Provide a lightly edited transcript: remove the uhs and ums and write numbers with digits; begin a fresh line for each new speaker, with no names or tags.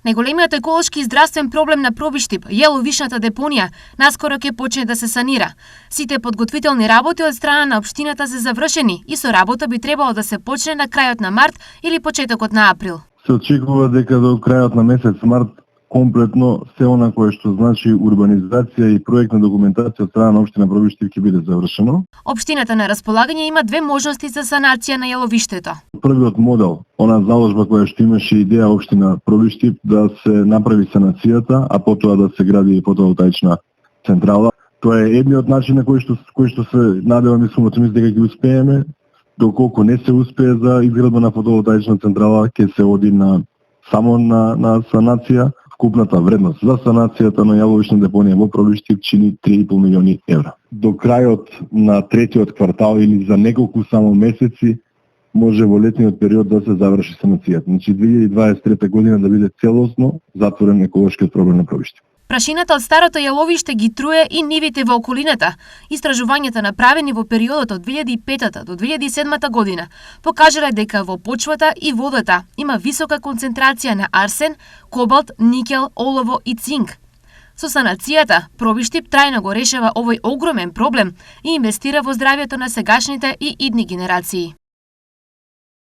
Најголемиот еколошки и здравствен проблем на Пробиштип, јеловишната депонија, наскоро ќе почне да се санира. Сите подготвителни работи од страна на општината се завршени и со работа би требало да се почне на крајот на март или почетокот на април.
Се очекува дека до крајот на месец март комплетно се она кое што значи урбанизација и проектна документација од страна на општина Пробиштип ќе биде завршено.
Општината на располагање има две можности за санација на јеловиштето.
Првиот модел, она заложба која што имаше идеја општина Пробиштип да се направи санацијата, а потоа да се гради фотоволтаична централа. Тоа е едниот начин на кој што се надеваме сум дека ќе успееме. Доколку не се успее за изградба на фотоволтаична централа, ќе се оди само на санација. Вкупната вредност за санацијата на јеловишна депонија во Пробиштип чини 3,5 милиони евра. До крајот на третиот квартал или за неколку само месеци може во летниот период да се заврши санацијата. Значи 2023 година да биде целосно затворен еколошкиот проблем на Пробиштип.
Прашината од старото јеловиште ги труе и нивите во околината. Истражувањата направени во периодот од 2005 до 2007 година покажале дека во почвата и водата има висока концентрација на арсен, кобалт, никел, олово и цинк. Со санацијата, Пробиштип трајно го решава овој огромен проблем и инвестира во здравјето на сегашните и идни генерации.